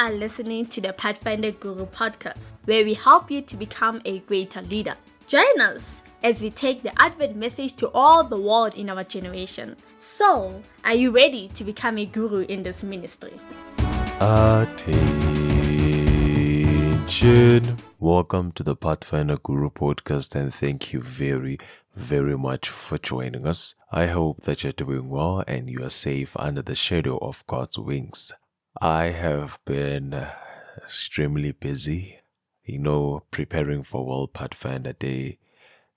are listening to the Pathfinder Guru podcast, where we help you to become a greater leader. Join us as we take the Advent message to all the world in our generation. So, are you ready to become a guru in this ministry? Attention! Welcome to the Pathfinder Guru podcast, and thank you very much for joining us. I hope that you're doing well and you are safe under the shadow of God's wings. I have been extremely busy. Preparing for World Pathfinder Day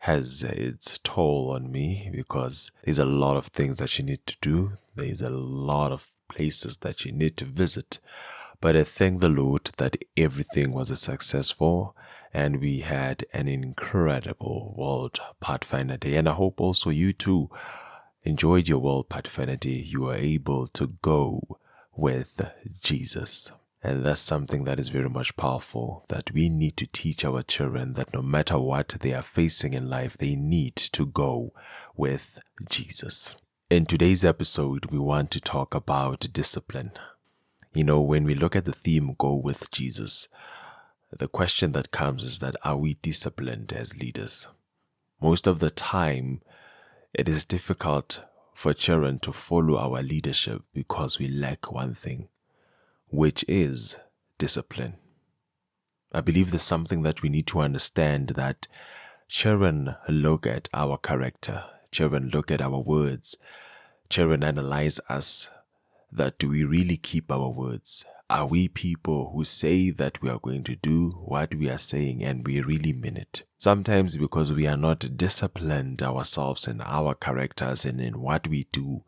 has its toll on me because there's a lot of things that you need to do. There's a lot of places that you need to visit. But I thank the Lord that everything was successful and we had an incredible World Pathfinder Day. And I hope also you too enjoyed your World Pathfinder Day. You were able to go with Jesus. And that's something that is very much powerful, that we need to teach our children that no matter what they are facing in life, they need to go with Jesus. In today's episode, we want to talk about discipline. When we look at the theme, go with Jesus, the question that comes is that, are we disciplined as leaders? Most of the time, it is difficult for children to follow our leadership because we lack one thing, which is discipline. I believe there's something that we need to understand, that children look at our character, children look at our words, children analyze us, that do we really keep our words? Are we people who say that we are going to do what we are saying and we really mean it? Sometimes because we are not disciplined ourselves in our characters and in what we do,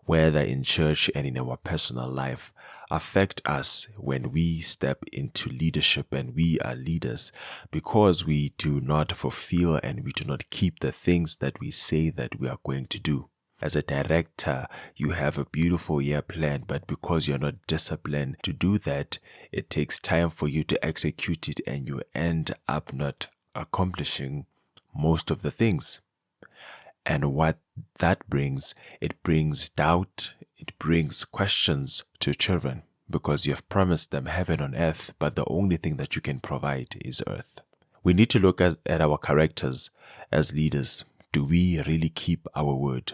whether in church and in our personal life, affect us when we step into leadership and we are leaders, because we do not fulfill and we do not keep the things that we say that we are going to do. As a director, you have a beautiful year plan, but because you're not disciplined to do that, it takes time for you to execute it and you end up not accomplishing most of the things. And what that brings, it brings doubt, it brings questions to children, because you have promised them heaven on earth, but the only thing that you can provide is earth. We need to look at our characters as leaders. Do we really keep our word?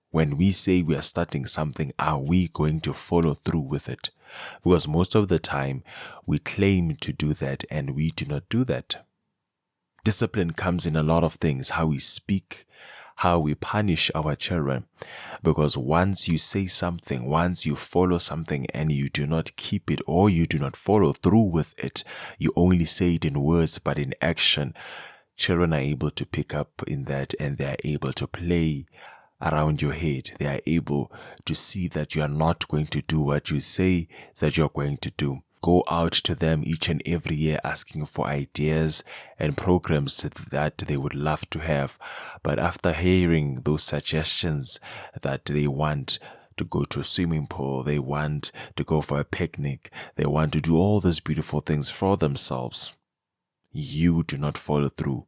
When we say we are starting something, are we going to follow through with it? Because most of the time, we claim to do that and we do not do that. Discipline comes in a lot of things, how we speak, how we punish our children. Because once you say something, once you follow something and you do not keep it or you do not follow through with it, you only say it in words, but in action, children are able to pick up in that and they are able to play around your head. They are able to see that you are not going to do what you say that you're going to do. Go out to them each and every year asking for ideas and programs that they would love to have. But after hearing those suggestions that they want to go to a swimming pool, they want to go for a picnic, they want to do all those beautiful things for themselves, you do not follow through.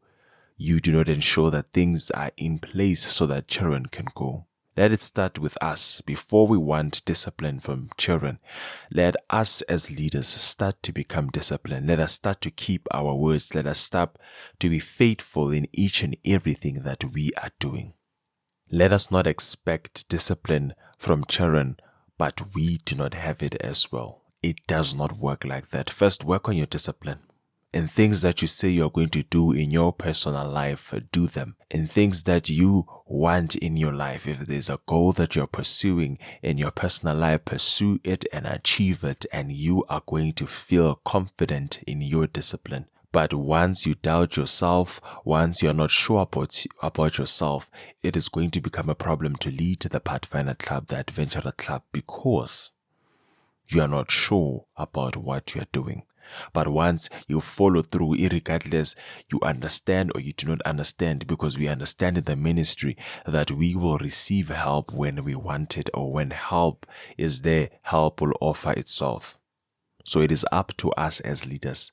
You do not ensure that things are in place so that children can go. Let it start with us. Before we want discipline from children, let us as leaders start to become disciplined. Let us start to keep our words. Let us start to be faithful in each and everything that we are doing. Let us not expect discipline from children, but we do not have it as well. It does not work like that. First, work on your discipline. And things that you say you're going to do in your personal life, do them. And things that you want in your life, if there's a goal that you're pursuing in your personal life, pursue it and achieve it, and you are going to feel confident in your discipline. But once you doubt yourself, once you're not sure about yourself, it is going to become a problem to lead the Pathfinder Club, the Adventurer Club, because you are not sure about what you are doing. But once you follow through, irregardless you understand or you do not understand, because we understand in the ministry that we will receive help when we want it, or when help is there, help will offer itself. So it is up to us as leaders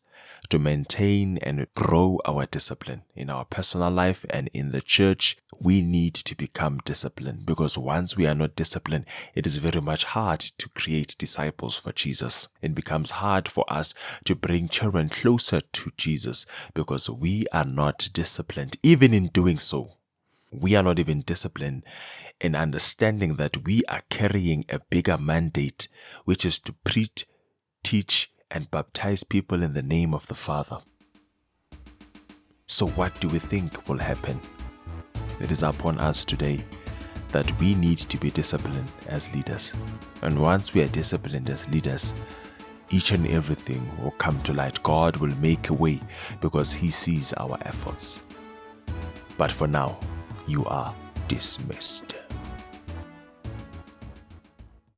to maintain and grow our discipline in our personal life and in the church. We need to become disciplined, because once we are not disciplined, it is very much hard to create disciples for Jesus. It becomes hard for us to bring children closer to Jesus because we are not disciplined. Even in doing so, we are not even disciplined in understanding that we are carrying a bigger mandate, which is to preach, teach, and baptize people in the name of the Father. So what do we think will happen? It is upon us today that we need to be disciplined as leaders. And once we are disciplined as leaders, each and everything will come to light. God will make a way because He sees our efforts. But for now, you are dismissed.